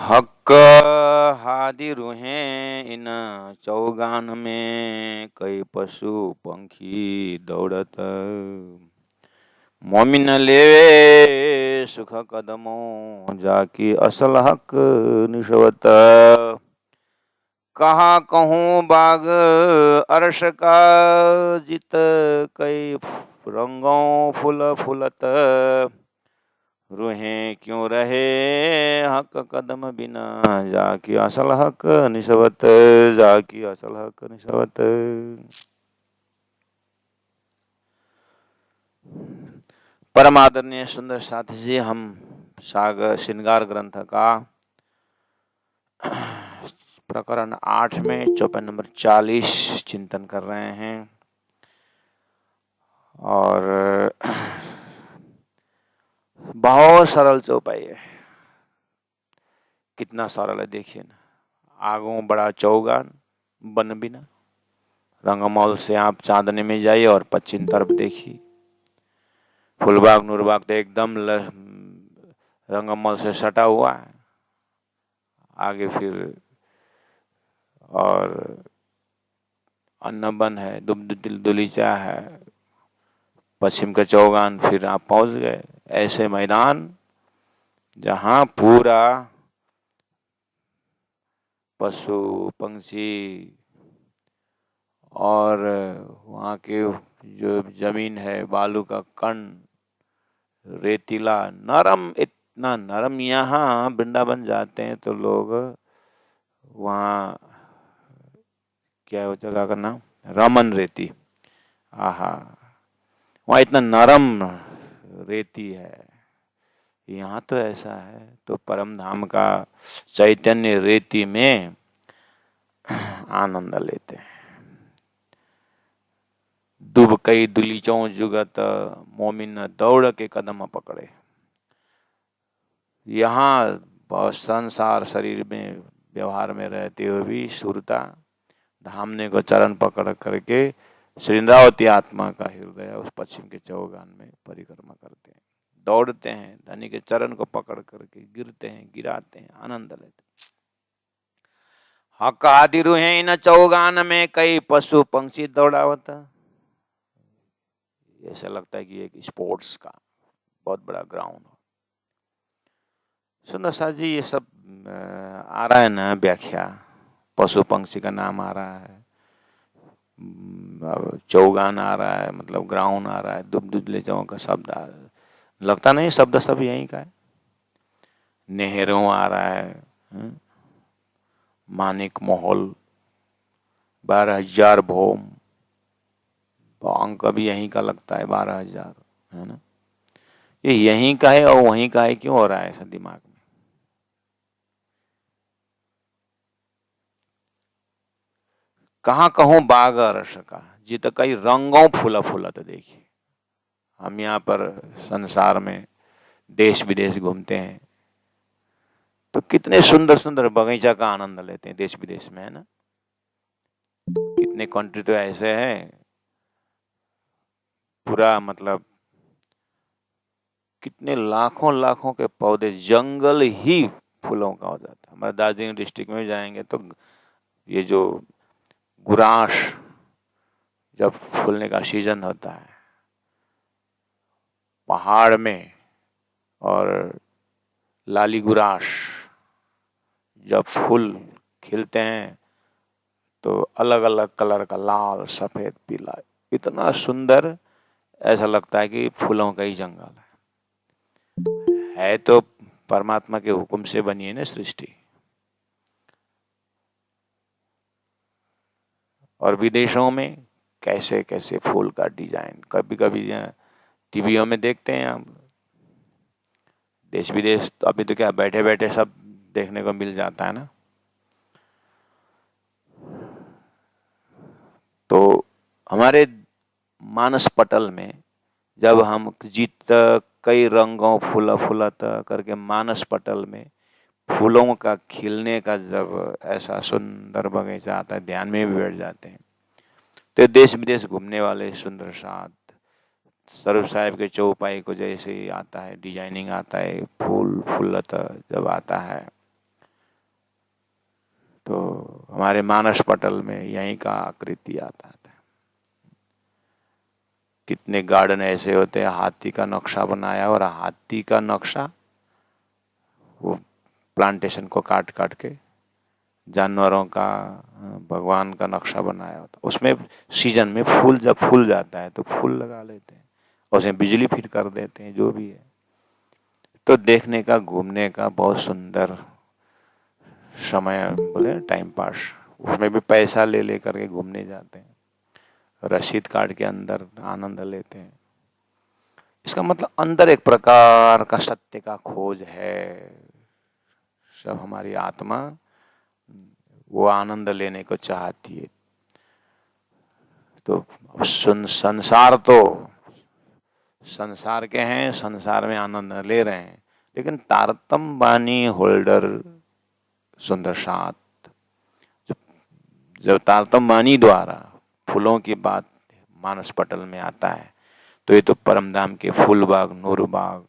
हक हादिर हैं इन चौगान में, कई पशु पंखी दौड़त। मोमिन लेवे सुख कदमों, जाकी असल हक निशवत। कहा कहूँ बाग अर्श का, जित कई रंगों फूल फूलत। रूहें क्यों रहे हक कदम बिना, जाकी असल हक निशवत, जाकी असल हक निशवत। परम आदरणीय सुंदर साथी जी, हम सागर श्रृंगार ग्रंथ का प्रकरण 8 में चौपाई नंबर 40 चिंतन कर रहे हैं। और बहुत सरल चौपाई है। कितना सरल है देखिए ना। आगों बड़ा चौगान बन बिना, रंगमौल से आप चांदनी में जाइए और पश्चिम तरफ देखिए, फुलबाग नूरबाग तो एकदम रंगमौल से सटा हुआ है। आगे फिर और अन्नबन है, दुलीचा है, पश्चिम का चौगान, फिर आप पहुंच गए ऐसे मैदान जहां पूरा पशु पंछी और वहाँ के जो जमीन है, बालू का कण, रेतीला, नरम, इतना नरम। यहाँ वृंदावन जाते हैं तो लोग वहाँ, क्या है वो जगह का नाम, रमन रेती, आहा, वहाँ इतना नरम रेती है। यहाँ तो ऐसा है। तो परम धाम का चैतन्य रेती में आनंद लेते हैं। दुब कई दुलीचों जुगत, मोमिन दौड़ के कदम पकड़े। यहाँ बहुत संसार शरीर में व्यवहार में रहते हुए भी सुरता धामने को चरण पकड़ करके श्रृंदावती आत्मा का हृदय उस पश्चिम के चौगान में परिक्रमा करते हैं, दौड़ते हैं, धनी के चरण को पकड़ करके गिरते हैं, गिराते हैं, आनंद लेते हैं। हक आदि रूहें इन चौगान में, कई पशु पंछी दौड़ावत। ऐसा लगता है कि एक स्पोर्ट्स का बहुत बड़ा ग्राउंड हो। सुंदर साथ जी, ये सब आ रहा है ना व्याख्या, पशु पंक्षी का नाम आ रहा है, चौगान आ रहा है, मतलब ग्राउंड आ रहा है, दुबदुबलेचाओं का शब्द आ रहा है। लगता नहीं शब्द सब यहीं का है। नेहरू आ रहा है, मानिक मोहल, 12,000 भोम, अंक भी यहीं का लगता है, 12,000, है ना। ये यहीं का है और वहीं का है, क्यों हो रहा है ऐसा दिमाग में? कहाँ कहूँ बाग रस का, जित कई रंगों फूला फूला। तो देखिए, हम यहाँ पर संसार में देश विदेश घूमते हैं तो कितने सुंदर सुंदर बगीचा का आनंद लेते हैं देश विदेश में, है ना। कितने कंट्री तो ऐसे हैं, पूरा मतलब कितने लाखों लाखों के पौधे, जंगल ही फूलों का हो जाता है। हमारे दार्जिलिंग डिस्ट्रिक्ट में जाएंगे तो ये जो गुराश जब फूलने का सीजन होता है पहाड़ में, और लाली गुराश जब फूल खिलते हैं तो अलग अलग कलर का, लाल, सफेद, पीला, इतना सुंदर, ऐसा लगता है कि फूलों का ही जंगल है तो परमात्मा के हुक्म से बनी है ना सृष्टि। और विदेशों में कैसे कैसे फूल का डिजाइन, कभी कभी टीवियों में देखते हैं हम, देश विदेश तो अभी तो क्या बैठे बैठे सब देखने को मिल जाता है ना। तो हमारे मानस पटल में जब हम जीत कई रंगों फूला फूलाता करके मानस पटल में फूलों का खिलने का जब ऐसा सुंदर बगीचा आता है, ध्यान में भी बैठ जाते हैं। तो देश विदेश घूमने वाले सुंदर साथ स्वरूप साहब के चौपाई को जैसे ही आता है, डिजाइनिंग आता है, फूल फूलता जब आता है, तो हमारे मानस पटल में यहीं का आकृति आता है। कितने गार्डन ऐसे होते हैं, हाथी का नक्शा बनाया, और हाथी का नक्शा वो प्लांटेशन को काट काट के जानवरों का, भगवान का नक्शा बनाया होता। उसमें सीजन में फूल जब फूल जाता है तो फूल लगा लेते हैं, और उसमें बिजली फिट कर देते हैं, जो भी है। तो देखने का, घूमने का बहुत सुंदर समय, बोले टाइम पास। उसमें भी पैसा ले ले करके घूमने जाते हैं, रसीद काट के अंदर आनंद लेते हैं। इसका मतलब अंदर एक प्रकार का सत्य का खोज है। सब हमारी आत्मा वो आनंद लेने को चाहती है। तो संसार के हैं, संसार में आनंद ले रहे हैं, लेकिन तारतम बानी होल्डर सुंदर साथ, जब तारतम बानी द्वारा फूलों की बात मानस पटल में आता है, तो ये तो परमधाम के फूल बाग, नूर बाग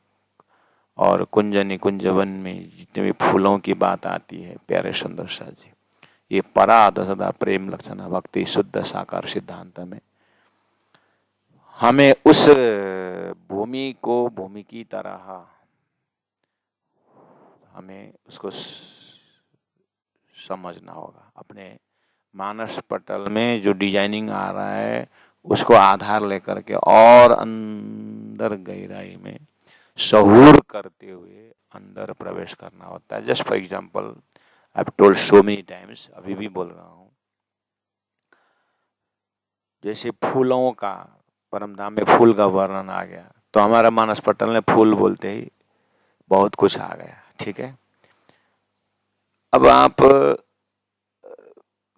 और कुंज निकुंज वन में जितने भी फूलों की बात आती है, प्यारे सुंदर सा जी, ये पराध सदा प्रेम लक्षण भक्ति शुद्ध साकार सिद्धांत में हमें उस भूमि को भूमि की तरह हमें उसको समझना होगा। अपने मानस पटल में जो डिजाइनिंग आ रहा है उसको आधार लेकर के और अंदर गहराई में सहूर करते हुए अंदर प्रवेश करना होता है। Just for example, I have told so many times, अभी भी बोल रहा हूँ, जैसे फूलों का, परमधाम में फूल का वर्णन आ गया, तो हमारा मानस पटल में फूल बोलते ही बहुत कुछ आ गया। ठीक है, अब आप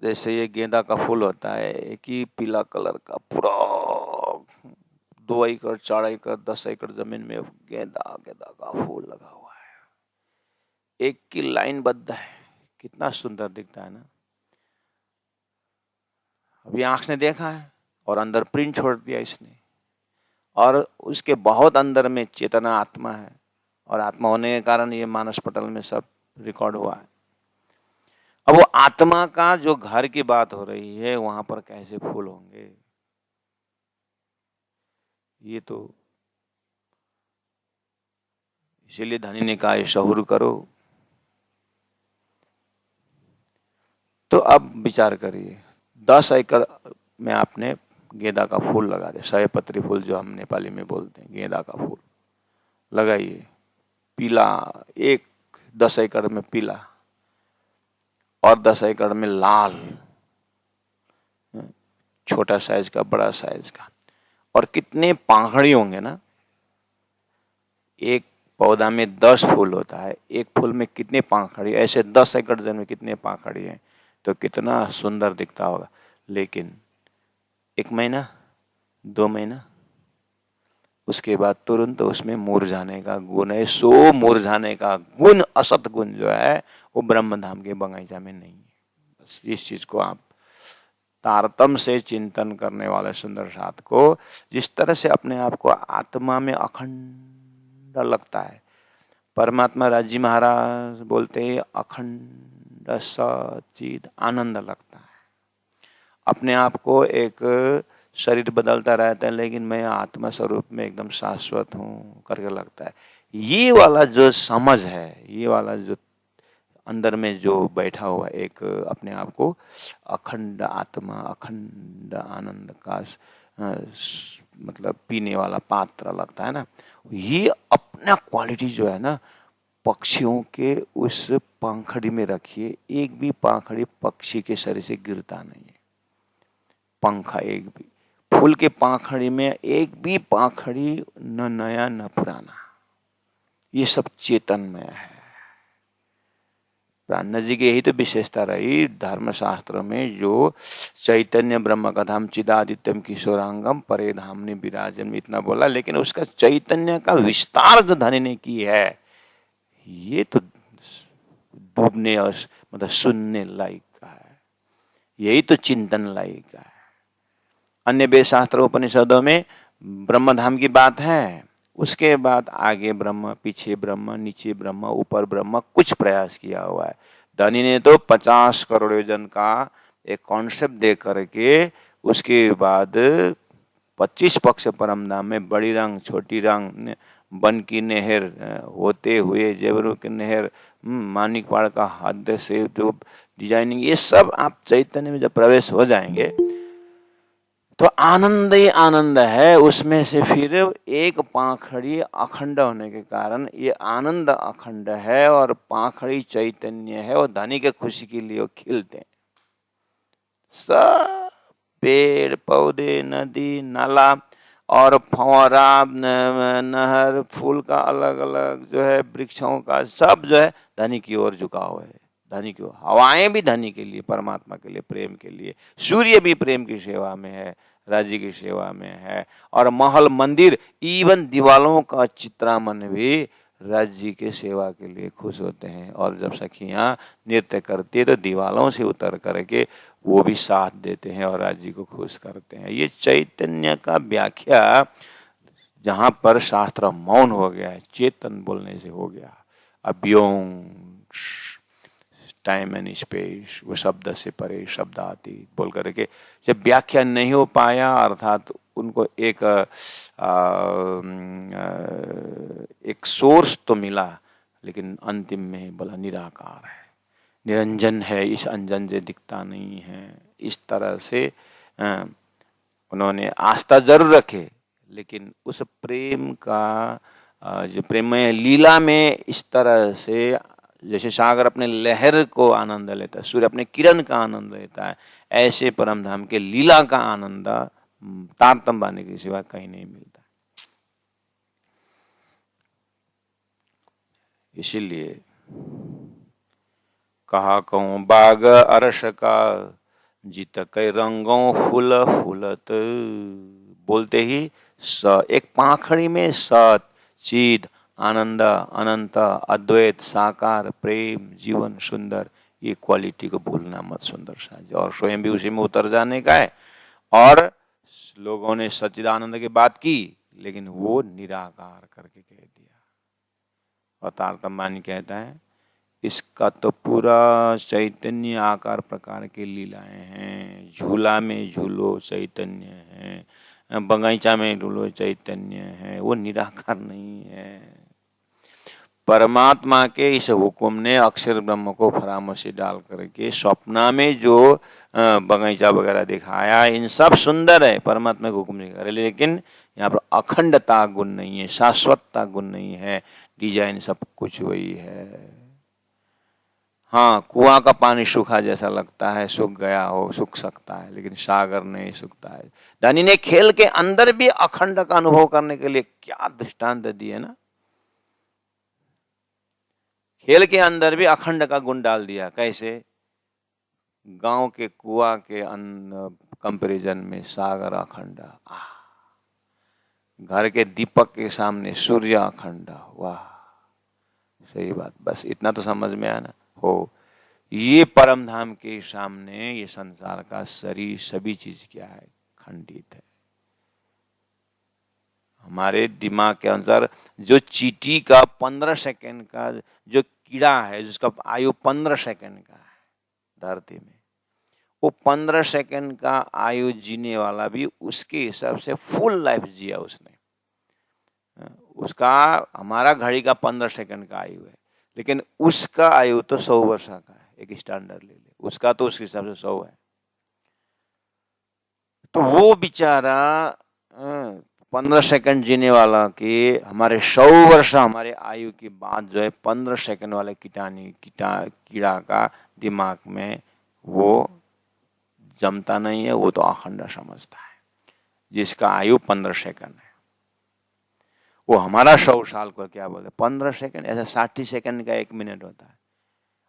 जैसे ये गेंदा का फूल होता है, एक ही पीला कलर का, पूरा 2 एकड़ 4 एकड़ 10 एकड़ जमीन में गेंदा गेंदा का फूल लगा हुआ है, एक की लाइन बद्ध है, कितना सुंदर दिखता है ना। अभी आंख ने देखा है और अंदर प्रिंट छोड़ दिया इसने, और उसके बहुत अंदर में चेतना आत्मा है, और आत्मा होने के कारण ये मानस पटल में सब रिकॉर्ड हुआ है। अब वो आत्मा का जो घर की बात हो रही है, वहां पर कैसे फूल होंगे, ये तो इसीलिए धनी ने कहा शहुर करो। तो अब विचार करिए, 10 एकड़ में आपने गेंदा का फूल लगा दे, सयपत्री फूल जो हम नेपाली में बोलते हैं, गेंदा का फूल लगाइए, पीला, 10 एकड़ में पीला और 10 एकड़ में लाल, छोटा साइज का, बड़ा साइज का, और कितने पाखड़ी होंगे ना। एक पौधा में 10 फूल होता है, एक फूल में कितने पाखड़ी, ऐसे 10 एकड़ जमीन में कितने पाखड़ी हैं, तो कितना सुंदर दिखता होगा। लेकिन 1 महीना 2 महीना उसके बाद तुरंत उसमें मुरझाने का गुण है। सो मुरझाने का गुण, असत गुण जो है, वो ब्रह्मधाम के बगीचा में नहीं है। बस इस चीज को आप तारतम से चिंतन करने वाले सुंदर साथ को, जिस तरह से अपने आप को आत्मा में अखंड लगता है, परमात्मा राजी महाराज बोलते हैं अखंड सच्चिद आनंद लगता है। अपने आप को एक शरीर बदलता रहता है, लेकिन मैं आत्मा स्वरूप में एकदम शाश्वत हूँ करके लगता है। ये वाला जो समझ है, ये वाला जो अंदर में जो बैठा हुआ एक अपने आप को अखंड आत्मा, अखंड आनंद का मतलब पीने वाला पात्र लगता है ना, ये अपना क्वालिटी जो है ना, पक्षियों के उस पंखड़ी में रखिए, एक भी पंखड़ी पक्षी के शरीर से गिरता नहीं है, पंखा एक भी, फूल के पंखड़ी में एक भी पंखड़ी न नया न पुराना, ये सब चेतनमय है। प्राण जी की यही तो विशेषता रही धर्मशास्त्र में, जो चैतन्य ब्रह्म कथाम चिदादित्यम किशोरांगम परे धामनि विराजन, इतना बोला, लेकिन उसका चैतन्य का विस्तार जो धनी ने की है, ये तो डूबने और मतलब सुनने लायक का है, यही तो चिंतन लायक का है। अन्य वेद शास्त्र उपनिषदों में ब्रह्मधाम की बात है। उसके बाद आगे ब्रह्म, पीछे ब्रह्म, नीचे ब्रह्म, ऊपर ब्रह्म, कुछ प्रयास किया हुआ है। धनी ने तो 50 करोड़ योजन का एक कॉन्सेप्ट दे करके उसके बाद 25 पक्ष परमधाम में बड़ी रंग, छोटी रंग, बन की नहर होते हुए जेवरों की नहर, मानिकवाड़ का हद से जो डिजाइनिंग, ये सब आप चैतन्य में जब प्रवेश हो जाएंगे तो आनंद ही आनंद है। उसमें से फिर एक पाखड़ी अखंड होने के कारण ये आनंद अखंड है और पाखड़ी चैतन्य है और धनी के खुशी के लिए वो खिलते हैं। सब पेड़ पौधे, नदी नाला और फव्वारा, नहर, फूल का अलग अलग जो है, वृक्षों का सब जो है धनी की ओर झुका हुआ है। धनी की ओर, हवाएं भी धनी के लिए, परमात्मा के लिए, प्रेम के लिए, सूर्य भी प्रेम की सेवा में है, राज्य की सेवा में है, और महल मंदिर इवन दीवालों का चित्रामन भी राज्य के सेवा के लिए खुश होते हैं। और जब सखियां नृत्य करती है तो दीवालों से उतर करके वो भी साथ देते हैं और राज्य को खुश करते हैं। ये चैतन्य का व्याख्या जहां पर शास्त्र मौन हो गया है, चेतन बोलने से हो गया। अव्योम टाइम एंड स्पेस, वो शब्द से परे शब्दातीत बोल करके जब व्याख्या नहीं हो पाया, अर्थात उनको एक सोर्स तो मिला, लेकिन अंतिम में बोला निराकार है, निरंजन है, इस अंजन से दिखता नहीं है। इस तरह से उन्होंने आस्था जरूर रखे, लेकिन उस प्रेम का जो प्रेममय लीला में इस तरह से, जैसे सागर अपने लहर को आनंद लेता है, सूर्य अपने किरण का आनंद लेता है, ऐसे परमधाम के लीला का आनंद तारतम्य बाने के सिवा कहीं नहीं मिलता। इसीलिए कहा कहूँ बाग अरस का, जीत कई रंगों फूल फूलत, बोलते ही एक पाखड़ी में सत चित आनंद अनंत अद्वैत साकार प्रेम जीवन सुंदर, ये क्वालिटी को भूलना मत सुंदर साज, और स्वयं भी उसी में उतर जाने का है। और लोगों ने सच्चिदानंद की बात की, लेकिन वो निराकार करके कह दिया। और तारतम्य कहता है इसका तो पूरा चैतन्य आकार प्रकार के लीलाएं हैं। झूला में झूलो चैतन्य है, बगीचा में झूलो चैतन्य है, वो निराकार नहीं है। परमात्मा के इस हुक्म ने अक्षर ब्रह्म को फरामोशी डाल करके स्वप्ना में जो बगीचा वगैरह दिखाया, इन सब सुंदर है, परमात्मा के हुक्म नहीं करे, लेकिन यहाँ पर अखंडता गुण नहीं है, शाश्वतता गुण नहीं है, डिजाइन सब कुछ वही है। हाँ, कुआं का पानी सूखा जैसा लगता है, सूख गया हो, सूख सकता है, लेकिन सागर नहीं सूखता है। धनी ने खेल के अंदर भी अखंड का अनुभव करने के लिए क्या दृष्टांत दिए ना, खेल के अंदर भी अखंड का गुण डाल दिया। कैसे? गांव के कुआं के कंपैरिजन में सागर अखंड, घर के दीपक के सामने सूर्य अखंड, वाह, सही बात। बस इतना तो समझ में आया ना हो, ये परम धाम के सामने ये संसार का शरीर सभी चीज क्या है, खंडित है। हमारे दिमाग के अनुसार जो चींटी का 15 सेकंड का जो कीड़ा है, जिसका आयु 15 सेकंड का है धरती में, वो 15 सेकंड का आयु जीने वाला भी उसके हिसाब से फुल लाइफ जिया उसने। उसका, हमारा घड़ी का 15 सेकंड का आयु है, लेकिन उसका आयु तो 100 वर्ष का है। एक स्टैंडर्ड ले ले, उसका तो उसके हिसाब से 100 है। तो वो बेचारा 15 सेकंड जीने वाला की हमारे 100 वर्ष हमारे आयु के बाद जो है 15 सेकंड वाले कीड़ा का दिमाग में वो जमता नहीं है, वो तो अखंड समझता है। जिसका आयु 15 सेकंड है, वो हमारा 100 साल को क्या बोलते, 15 सेकंड, ऐसा 60 सेकंड का 1 मिनट होता है,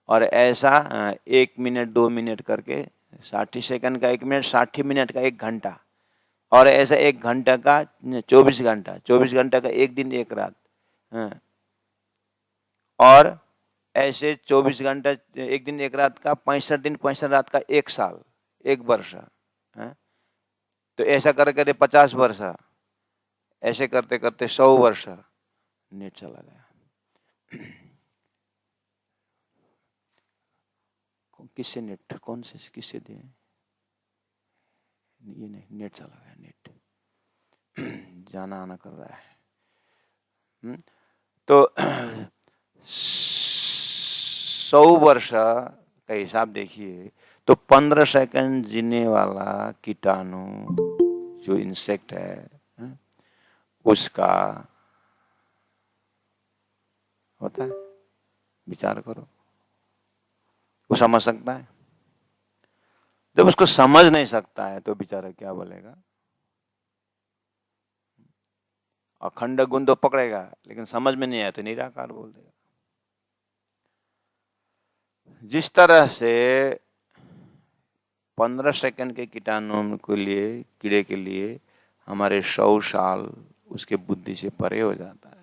और ऐसा 1 मिनट 2 मिनट करके 60 सेकंड का 1 मिनट, 60 मिनट का 1 घंटा, और ऐसा 1 घंटा का 24 घंटा, 24 घंटा का 1 दिन 1 रात, और ऐसे 24 घंटा 1 दिन 1 रात का 65 दिन 65 रात का 1 साल 1 वर्ष, तो ऐसा कर 50 वर्ष, ऐसे करते करते 100 वर्ष नेट चला गया। किससे नेट, कौन से किससे दिए? ये नहीं, नेट चला गया, नेट जाना आना कर रहा है। तो 100 वर्ष का हिसाब देखिए तो 15 सेकंड जीने वाला कीटाणु जो इंसेक्ट है उसका होता है। विचार करो, वो समझ सकता है? जब उसको समझ नहीं सकता है तो बेचारा क्या बोलेगा? अखंड गुण तो पकड़ेगा, लेकिन समझ में नहीं आया तो निराकार बोल देगा। जिस तरह से 15 सेकंड के कीटाणु के लिए, कीड़े के लिए हमारे 100 साल उसके बुद्धि से परे हो जाता है,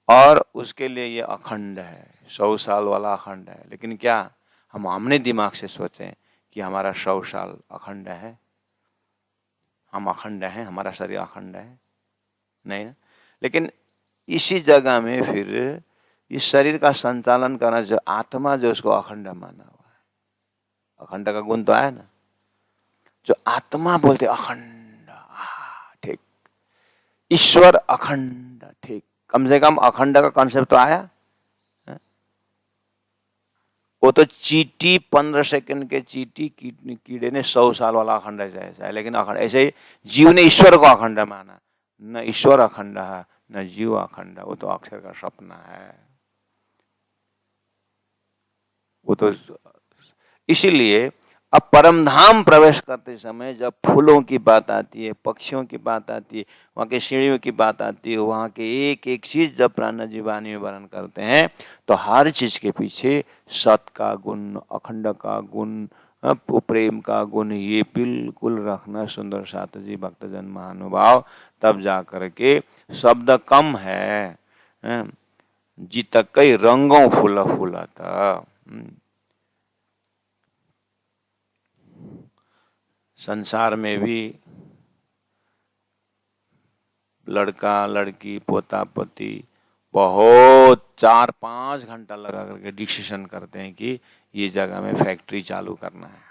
और उसके लिए ये अखंड है, 100 साल वाला अखंड है। लेकिन क्या हम अपने दिमाग से सोचें कि हमारा 100 साल अखंड है? हम अखंड हैं, हमारा शरीर अखंड है? नहीं ना। लेकिन इसी जगह में फिर इस शरीर का संचालन करना जो आत्मा, जो उसको अखंड माना हुआ है, अखंड का गुण तो आया ना। जो आत्मा बोलते अखंड, ठीक, ईश्वर अखंड, ठीक, कम से कम अखंड का कॉन्सेप्ट तो आया। वो तो चींटी 15 सेकंड के चींटी कीड़े ने 100 साल वाला अखंड ऐसा है। लेकिन अखंड ऐसे ही जीव ने ईश्वर को अखंड माना। न ईश्वर अखंड है, न जीव अखंड है, वो तो अक्षर का सपना है। वो तो इसीलिए अब परम धाम प्रवेश करते समय जब फूलों की बात आती है, पक्षियों की बात आती है, वहाँ के सीढ़ियों की बात आती है, वहाँ के एक एक चीज जब प्राण जीवानी में वर्णन करते हैं तो हर चीज के पीछे सत का गुण, अखंड का गुण, प्रेम का गुण, ये बिल्कुल रखना सुंदर साथ जी भक्तजन महानुभाव। तब जा करके शब्द कम है, जीत कई रंगों फूला फूला था। संसार में भी लड़का लड़की, पोता पोती बहुत 4-5 घंटा लगा करके डिसीजन करते हैं कि ये जगह में फैक्ट्री चालू करना है।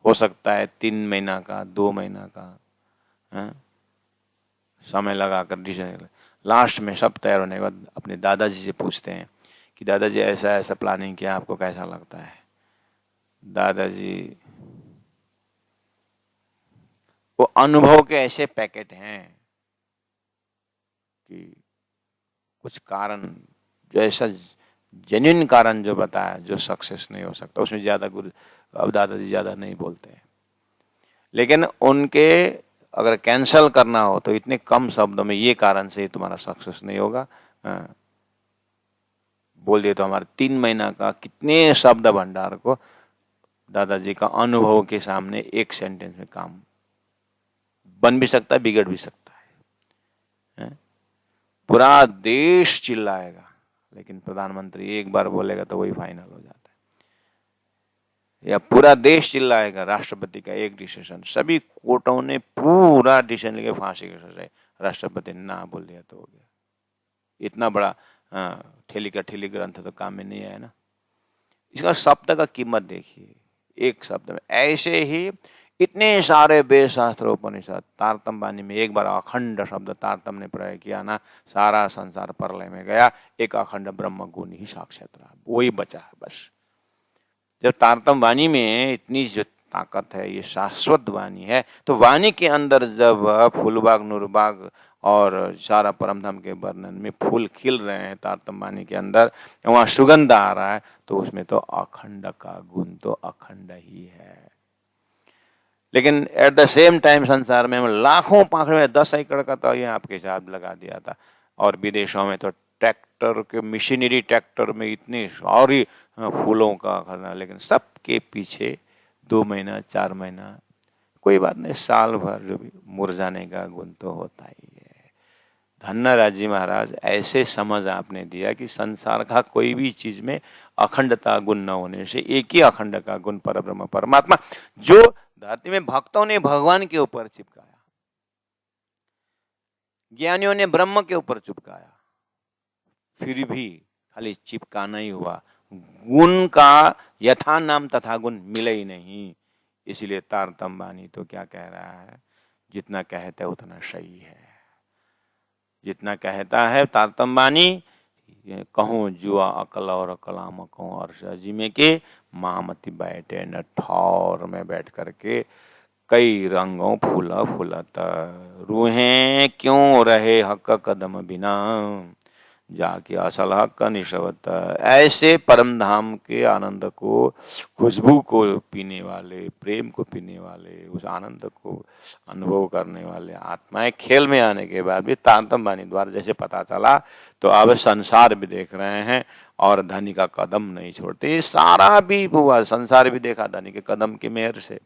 हो सकता है 3 महीना का, 2 महीना का समय लगाकर डिसीजन। लास्ट में सब तैयार होने के बाद अपने दादाजी से पूछते हैं कि दादाजी ऐसा ऐसा प्लानिंग किया, आपको कैसा लगता है? दादाजी वो अनुभव के ऐसे पैकेट हैं कि कुछ कारण जो ऐसा जेन्युइन कारण जो बताया, जो सक्सेस नहीं हो सकता, उसमें ज्यादा गुरु अब दादाजी ज्यादा नहीं बोलते हैं। लेकिन उनके अगर कैंसल करना हो तो इतने कम शब्दों में ये कारण से तुम्हारा सक्सेस नहीं होगा बोल दिए तो हमारे 3 महीना का कितने शब्द भंडार को दादाजी का अनुभव के सामने एक सेंटेंस में काम बन भी सकता है, बिगड़ भी सकता है। पूरा देश चिल्लाएगा, लेकिन प्रधानमंत्री एक बार बोलेगा तो वही फाइनल हो जाता है। या पूरा देश चिल्लाएगा, राष्ट्रपति का एक डिसीजन, सभी कोर्टों ने पूरा डिसीजन लेके फांसी की सजा, राष्ट्रपति ने ना बोल दिया तो हो गया। इतना बड़ा ठेली का ठेली ग्रंथ तो काम में नहीं आया ना। इसका शब्द का कीमत देखिए, एक शब्द में ऐसे ही इतने सारे वेद शास्त्र उपनिषद, तारतम वाणी में एक बार अखंड शब्द तारतम ने प्रयोग किया ना, सारा संसार प्रलय में गया, एक अखंड ब्रह्म गुण ही साक्षात रहा, वही बचा है बस। जब तारतम वाणी में इतनी जो ताकत है, ये शाश्वत वाणी है, तो वाणी के अंदर जब फूलबाग नूरबाग और सारा परमधाम के वर्णन में फूल खिल रहे हैं तारतम वाणी के अंदर, वहां सुगंध आ रहा है, तो उसमें तो अखंड का गुण तो अखंड ही है। लेकिन एट द सेम टाइम संसार में हम लाखों पाखड़े में 10 एकड़ का तो ये आपके हिसाब लगा दिया था, और विदेशों में तो ट्रैक्टर के मशीनरी ट्रैक्टर में इतनी सारी फूलों का करना, लेकिन सबके पीछे 2 महीना 4 महीना, कोई बात नहीं, साल भर जो भी मुरझाने का गुण तो होता ही है। धन्यराज जी महाराज, ऐसे समझ आपने दिया कि संसार का कोई भी चीज में अखंडता गुण न होने से एक ही अखंड का गुण परब्रह्म परमात्मा, जो धरती में भक्तों ने भगवान के ऊपर चिपकाया, ज्ञानियों ने ब्रह्म के ऊपर चिपकाया, फिर भी खाली चिपकाना ही हुआ, गुण का यथा नाम तथा गुण मिले ही नहीं। इसलिए तारतम्य बानी तो क्या कह रहा है, जितना कहता है उतना सही है। जितना कहता है तारतम्य बानी, कहूँ जुआ अकल और कलाम कहूँ और जी में के मामति बैठे न ठौर में बैठ करके कई रंगों फूला फूलत, रूहें क्यों रहे हक कदम बिना, जाके असल हक का निशवत। ऐसे परम धाम के आनंद को, खुशबू को पीने वाले, प्रेम को पीने वाले, उस आनंद को अनुभव करने वाले आत्माएं खेल में आने के बाद भी तारतम्य बानी द्वारा जैसे पता चला, तो अब संसार भी देख रहे हैं और धनी का कदम नहीं छोड़ते। सारा भी हुआ, संसार भी देखा धनी के कदम की मेहर से,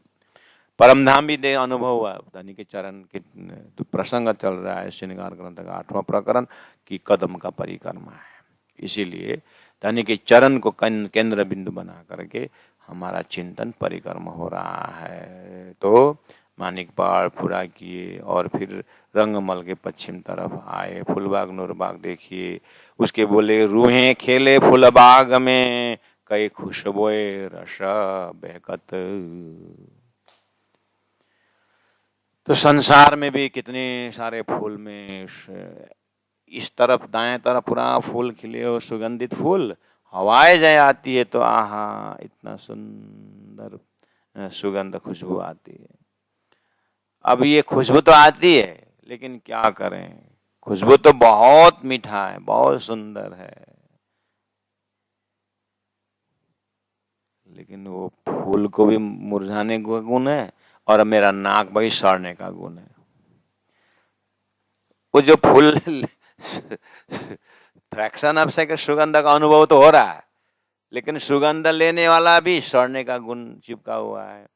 परमधाम भी दे अनुभव हुआ, धनी के चरण के तो प्रसंग चल रहा है श्रृंगार ग्रंथ का 8वां प्रकरण की कदम का परिक्रमा है। इसीलिए धनी के चरण को केंद्र बिंदु बना करके हमारा चिंतन परिक्रमा हो रहा है। तो मानिक पहाड़ पूरा किए और फिर रंगमल के पश्चिम तरफ आए, फूलबाग नूरबाग देखिए, उसके बोले रूहें खेले फूलबाग में, कई खुशबोए रस बहकत। तो संसार में भी कितने सारे फूल में, इस तरफ दाएं तरफ पूरा फूल खिले हो, सुगंधित फूल, हवाएं जय आती है तो आहा इतना सुंदर सुगंध खुशबू आती है। अब ये खुशबू तो आती है, लेकिन क्या करें, खुशबू तो बहुत मीठा है, बहुत सुंदर है, लेकिन वो फूल को भी मुरझाने का गुण है और मेरा नाक भाई सड़ने का गुण है। वो जो फूल फ्रैक्शन ऑफ सेकंड सुगंध का अनुभव तो हो रहा है, लेकिन सुगंध लेने वाला भी सड़ने का गुण चिपका हुआ है।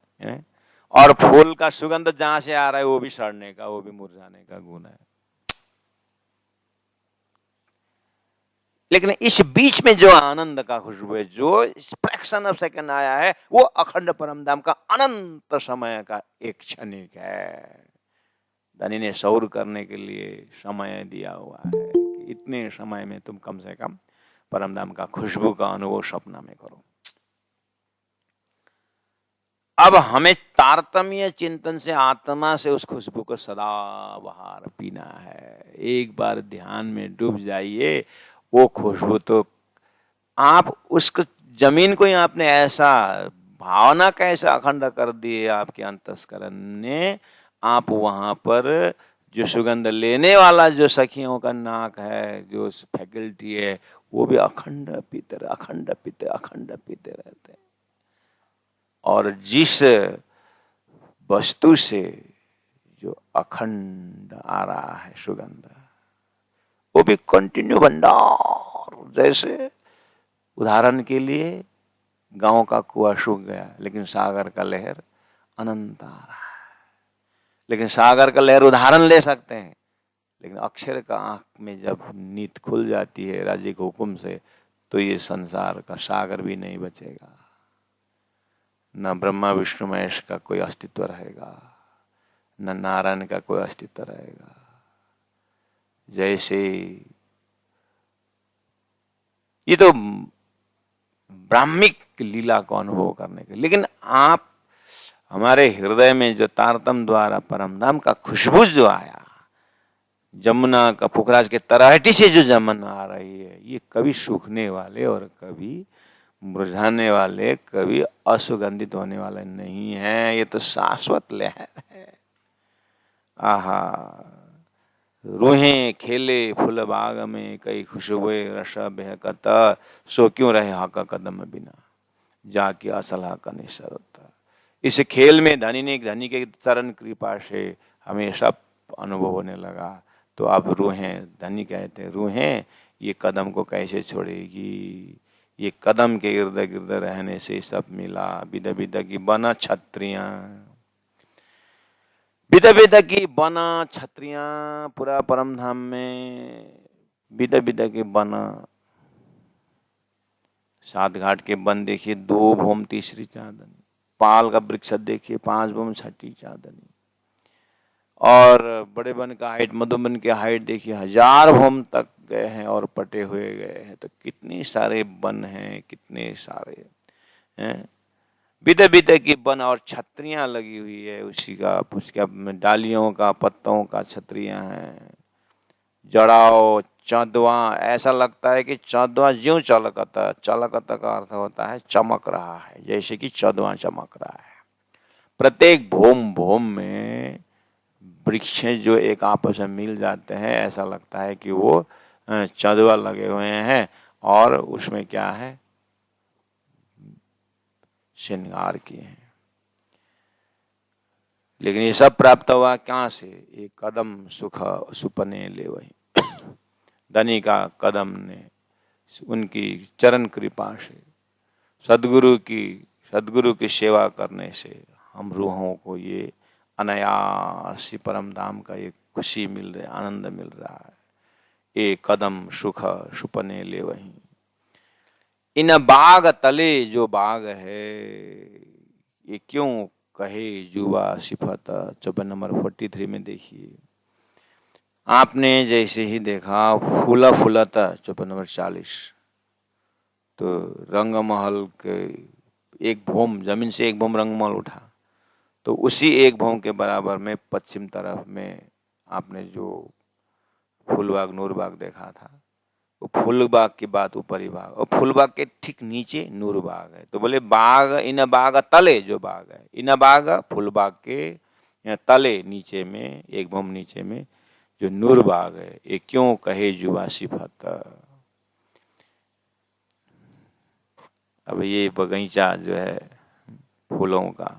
और फूल का सुगंध जहां से आ रहा है वो भी सड़ने का, वो भी मुरझाने का गुण है। लेकिन इस बीच में जो आनंद का खुशबू है, जो फ्रैक्शन ऑफ सेकंड आया है, वो अखंड परमधाम का अनंत समय का एक क्षणिक है। धनी ने सौर करने के लिए समय दिया हुआ है कि इतने समय में तुम कम से कम परमधाम का खुशबू का अनुभव सपना में करो। अब हमें तारतम्य चिंतन से आत्मा से उस खुशबू को सदा बहार पीना है। एक बार ध्यान में डूब जाइए, वो खुशबू तो आप उस जमीन को ही आपने ऐसा भावना कैसे अखंड कर दिए आपके अंतस्करण ने, आप वहां पर जो सुगंध लेने वाला जो सखियों का नाक है, जो फैकल्टी है, वो भी अखंड पीते रहते हैं। और जिस वस्तु से जो अखंड आ रहा है सुगंध, वो भी कंटिन्यू भंडार। जैसे उदाहरण के लिए गांव का कुआं सूख गया, लेकिन सागर का लहर अनंत आ रहा है। लेकिन सागर का लहर उदाहरण ले सकते हैं, लेकिन अक्षर का आंख में जब नींद खुल जाती है राजी के हुक्म से, तो ये संसार का सागर भी नहीं बचेगा, न ब्रह्मा विष्णु महेश का कोई अस्तित्व रहेगा, न नारायण का कोई अस्तित्व रहेगा। जैसे ये तो ब्राह्मिक लीला को अनुभव करने के, लेकिन आप हमारे हृदय में जो तारतम्य द्वारा परमधाम का खुशबू जो आया, जमुना का पुखराज के तराहटी से जो जमन आ रही है, ये कभी सूखने वाले और कभी मुरझाने वाले, कभी असुगंधित होने वाले नहीं है। ये तो शाश्वत लहर है। आहा, रूहें खेले फूल बाग में, कई खुशबुए रस बहकत, सो क्यों रहे हक कदम बिना, जाके असल हक निसरत। इस खेल में धनी के चरण कृपा से हमें सब अनुभव होने लगा। तो अब रूहें, धनी कहते रूहें ये कदम को कैसे छोड़ेगी, ये कदम के इर्द गिर्द रहने से सब मिला। विद विद की बना छत्रियां, विद विद की बना छत्रियां पूरा परमधाम में। विद विद के बना, 7 घाट के वन देखिए, 2 भूम तीसरी चांदनी, पाल का वृक्ष देखिए, 5 भूम छठी चांदनी। और बड़े वन का हाइट, मधुबन की हाइट देखिए 1000 भोम तक गए हैं और पटे हुए गए हैं। तो कितने सारे वन हैं, कितने सारे हैं, बीते बीते की वन और छतरियां लगी हुई है उसी का, उसके डालियों का, पत्तों का छतरियां हैं। जड़ाओ चौदवा, ऐसा लगता है कि चौदवा ज्यों चलकता, चलकता का अर्थ होता है चमक रहा है, जैसे कि चौदवा चमक रहा है। प्रत्येक भोम भोम में वृक्षें जो एक आपस में मिल जाते हैं, ऐसा लगता है कि वो चौदवा लगे हुए हैं और उसमें क्या है, श्रृंगार किए हैं। लेकिन ये सब प्राप्त हुआ कहाँ से? एक कदम सुख सुपने ले वही धनी का कदम ने, उनकी चरण कृपा से, सदगुरु की सेवा करने से हम रूहों को ये अनायास परम धाम का एक खुशी मिल रहा है, आनंद मिल रहा है। एक कदम सुख सुपने ले वही। इन बाग तले, जो बाग है ये क्यों कहे जुबा सिफत, 54 नंबर 43 में देखिए। आपने जैसे ही देखा फूला फूला था 54 नंबर 40, तो रंगमहल के एक भोम, जमीन से एक भोम रंगमहल उठा, तो उसी एक भोम के बराबर में पश्चिम तरफ में आपने जो फूलबाग नूरबाग देखा था, वो फूलबाग की बात ऊपरी बाग, और फूलबाग के ठीक नीचे नूरबाग है। तो बोले बाग, इन बाग तले जो बाग है, इन बाग फूलबाग के तले नीचे में, एक भोम नीचे में जो नूरबाग है, ये क्यों कहे जुबा सिफत। अब ये बगीचा जो है फूलों का,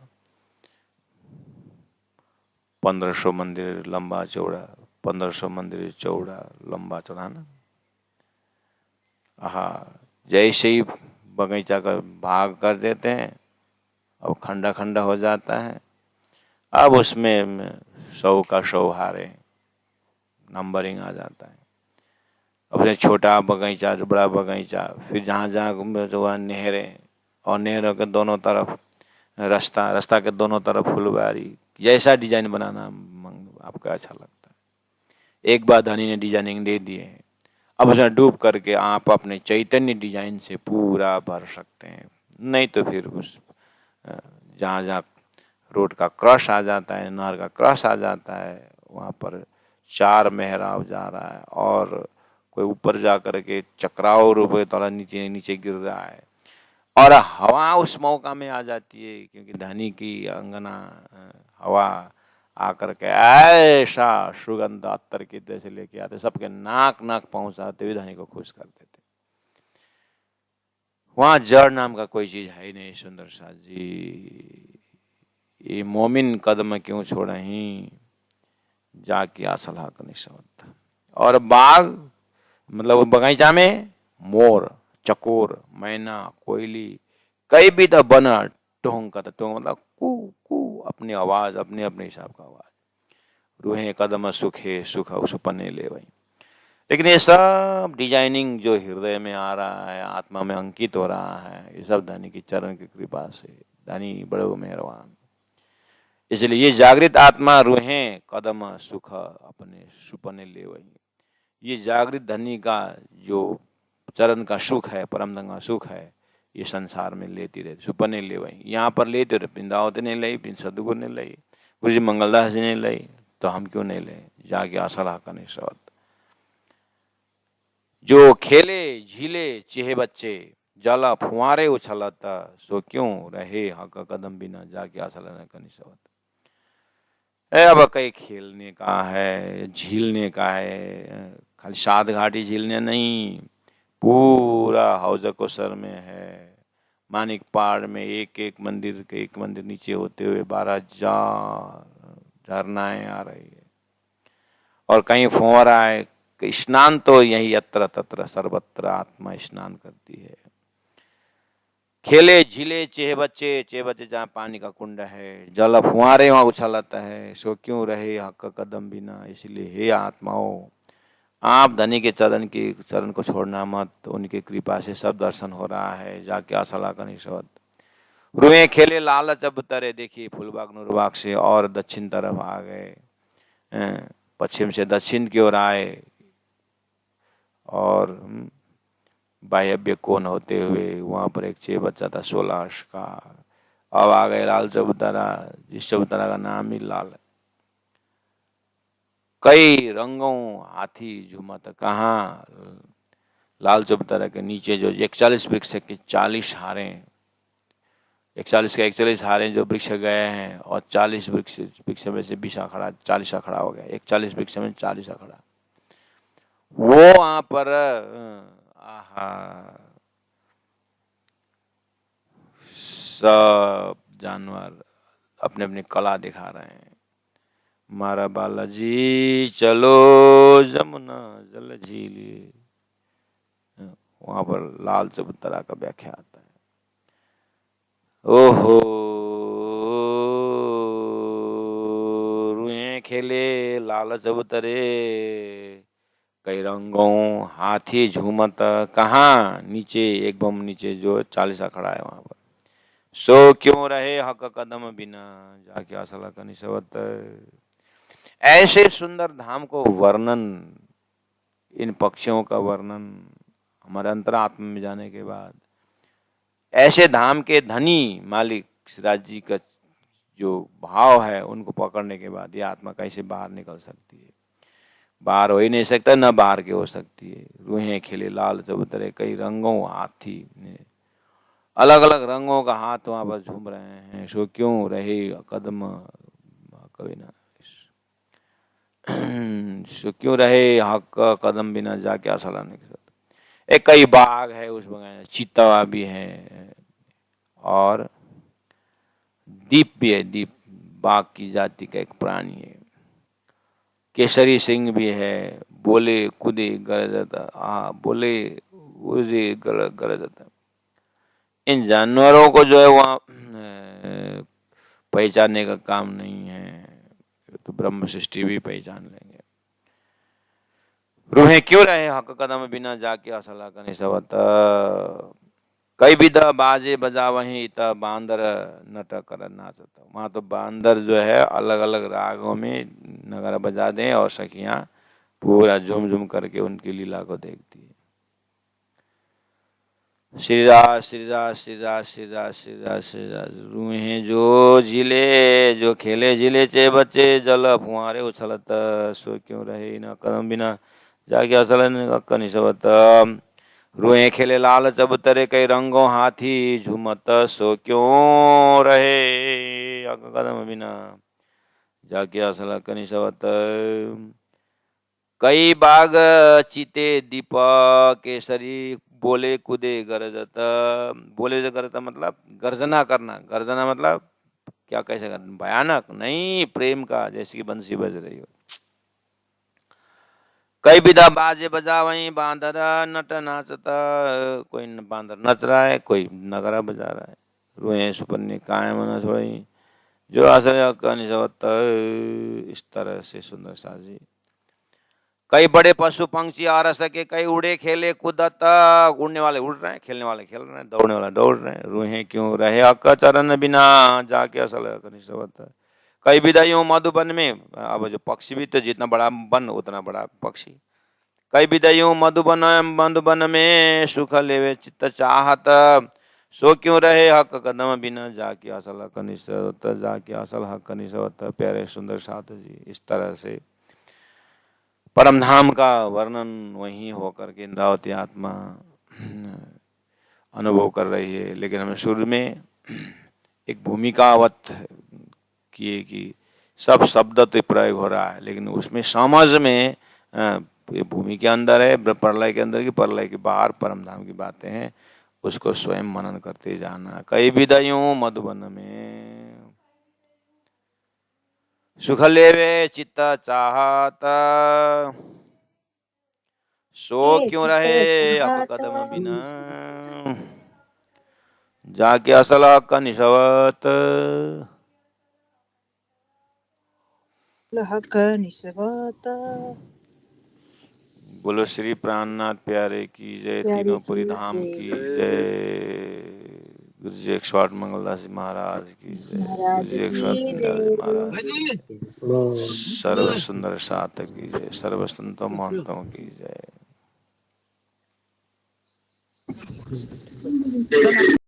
1500 मंदिर लंबा चौड़ा, 1500 मंदिर चौड़ा लंबा चौड़ा ना। हाँ, जैसे ही बगीचा का भाग कर देते हैं, अब खंडा खंडा हो जाता है। अब उसमें 100 का 100 हारे नंबरिंग आ जाता है। अब छोटा बगीचा, बड़ा बगीचा, फिर जहाँ जहाँ जो है नहरें, और नहरों के दोनों तरफ रास्ता, रास्ता के दोनों तरफ फुलवारी, जैसा डिजाइन बनाना आपका अच्छा लगता है। एक बार धनी ने डिजाइनिंग दे दी है, अब उसमें डूब करके आप अपने चैतन्य डिजाइन से पूरा भर सकते हैं। नहीं तो फिर उस जहाँ जहाँ रोड का क्रॉस आ जाता है, नहर का क्रॉस आ जाता है, वहाँ पर 4 मेहराब जा रहा है और कोई ऊपर जा करके चक्राव रूप थोड़ा नीचे नीचे गिर रहा है, और हवा उस मौका में आ जाती है, क्योंकि धनी की अंगना हवा आकर के ऐसा सुगंध अत्तर की तरह से लेके आते, सबके नाक नाक पहुंचाते हुए धनी को खुश कर देते। वहां जड़ नाम का कोई चीज है ही नहीं। सुंदर साथ जी, ये मोमिन कदम क्यों छोड़ा ही, जाके असला का निशवत। और बाग मतलब बगीचा में मोर, चकोर, मैना, कोयली, कई भी तो बना टोंग का, टोंग मतलब कू कू, अपनी आवाज, अपने अपने हिसाब का आवाज। रूहें कदम सुखे सुख सुपने ले वही। लेकिन ये सब डिजाइनिंग जो हृदय में आ रहा है, आत्मा में अंकित हो रहा है, ये सब धनी की चरण की कृपा से। धनी बड़े मेहरबान। इसलिए ये जागृत आत्मा रूहें कदम सुख अपने सुपने ले वही। ये जागृत धनी का जो चरण का सुख है, परम धन का सुख है, ये संसार में लेती रहती, सुपने ले वही। यहाँ पर लेते रहे, पिंदावती ने ली, पिन सदगुरु ने ली, गुरु जी मंगलदास जी ने ली, तो हम क्यों नहीं ले? जाके असला का निशवत। जो खेले झीले चेहे बच्चे, जला फुआरे उछलता, सो क्यों रहे हक कदम बिना, जाके असला का निशवत। अब कई खेलने का है, झीलने का है, खाली सात घाटी झीलने नहीं, पूरा हौज कोसर में है। मानिक पहाड़ में एक एक मंदिर नीचे होते हुए 12,000 झरनाएं आ रही है, और कहीं फुहारा है। स्नान तो यही यत्र तत्र सर्वत्र आत्मा स्नान करती है। खेले झीले चेह बच्चे जहाँ पानी का कुंड है, जल फुहारे वहां उछलता है, सो क्यों रहे हक कदम बिना। इसलिए हे आत्माओं, आप धनी के चरण को छोड़ना मत, तो उनकी कृपा से सब दर्शन हो रहा है। जाके असला का निशवत। रुए खेले लालच अब तरे, देखिए फुलबाग नूरबाग से और दक्षिण तरफ आ गए। पश्चिम से दक्षिण की ओर आए और वायव्य कोण होते हुए वहां पर एक चेबच्चा था 16 का। अब आ गए लाल चबूतरा, जिस चबूतरा का नाम ही लाल है। कई रंगों हाथी झूमत, कहाँ लाल चबूतरा के नीचे जो 41 वृक्ष के 40 हारे, 41 के 41 हारे जो वृक्ष गए हैं और 40 वृक्ष में से 20 अखड़ा 40 अखड़ा हो गया, 41 वृक्ष में 40 अखड़ा। वो वहां पर आहा सब जानवर अपने अपनी कला दिखा रहे हैं। मारा बालाजी चलो जमुना जल झीली, वहां पर लाल चबूतरा का व्याख्या आता है। ओहो रुए खेले लाल चबूतरे, कई रंगों हाथी झूमत, कहाँ नीचे एक बम नीचे जो 40 खड़ा है वहां पर। सो क्यों रहे हक कदम बिना, जाके असल कनि सवत। ऐसे सुंदर धाम को वर्णन, इन पक्षियों का वर्णन हमारे अंतरात्मा में जाने के बाद, ऐसे धाम के धनी मालिक श्रीराज जी का जो भाव है उनको पकड़ने के बाद ये आत्मा कैसे बाहर निकल सकती है। बाहर हो ही नहीं सकता, न बाहर के हो सकती है। रूहें खिले लाल चबूतरे, कई रंगों हाथी, अलग अलग रंगों का हाथ वहां पर झूम रहे हैं। सो क्यों रहे कदम कभी ना, सो क्यों रहे हक कदम बिना, जाके असला नहीं सकता। एक कई बाघ है उस बगान, चीता भी है और दीप भी है। दीप बाघ की जाति का एक प्राणी है। केसरी सिंह भी है, बोले कूदे गरजता, बोले उजे गरजता। इन जानवरों को जो है वहाँ पहचानने का काम नहीं है, तो ब्रह्म सृष्टि भी पहचान लेंगे। रूहें क्यों रहे हक कदम बिना, जाके असला कनि सवत। कई विध बाजे बजा वहीं इत बांदर नट कर नाचत। वहां तो बांदर जो है अलग अलग रागों में नगारा बजा दें और सखियां पूरा झूम झूम करके उनकी लीला को देखती है। श्रीराज श्रीराज श्रीराज श्रीराज श्रीराज श्रीराज, रूहें जो झीले जो खेले झीले चे बच्चे, जल फुहारे उछलत, सो क्यों रहे न कदम बिना, जाके असल कनि सवत। रूहें खेले लाल चबूतरे, कई रंगों हाथी झूमत, सो क्यों रहे कदम बिना, जाके असल कनि सवत। कई बाघ चीते दीप केसरी, बोले कूदे गरजत। बोले गरजत मतलब गर्जना करना, गर्जना मतलब क्या कैसे करना, भयानक नहीं, प्रेम का, जैसे कि बंसी बज रही हो। कई विधा बाजे बजा वहीं बांदर नट नाचता, कोई बांदर नच रहा है, कोई नगरा बजा रहा है। रोए सुपन्नी कायम न छोड़ी, जो आश्रय कनि सवत। इस तरह से सुंदर साजी। कई बड़े पशु पंक्षी आ रह सके, कई उड़े खेले कूदत, उड़ने वाले उड़ रहे हैं, खेलने वाले खेल रहे हैं, दौड़ने वाले दौड़ रहे हैं। रूहें क्यों रहे हक चरण बिना, जाके असल कनि सवत। कई विदाइयों मधुबन में, अब जो पक्षी भी तो जितना बड़ा वन उतना बड़ा पक्षी। कई विदाइयों मधुबन में, सुख लेवे चित्त चाहत, सो क्यों रहे हक कदम बिना, जाके असल कनि सवत, जाके असल हक कनि सवत। प्यारे सुंदर साथ जी, इस तरह से परम धाम का वर्णन वहीं होकर के इंद्रावती आत्मा अनुभव कर रही है। लेकिन हमें शुरू में एक भूमिकावत किए कि सब शब्द तो प्रयोग हो रहा है, लेकिन उसमें समझ में ये भूमि के अंदर है, प्रलय के अंदर की, प्रलय के बाहर परम धाम की बातें हैं, उसको स्वयं मनन करते जाना। कई विदाइयों मधुबन में, सुख लेवे चित्त चाहत, सो क्यों रहे हक कदम बिना, जाके असल कनि सवत। बोलो श्री प्राणनाथ प्यारे की जय, तीनों पुरी धाम की जय। गुरु जी एक्सपर्ट मंगलदास जी महाराज की जय। गुरु जी एक्सपर्ट पंजाब जी महाराज सर्व सुंदर सातक की जय। सर्व संतों महंतों की जय।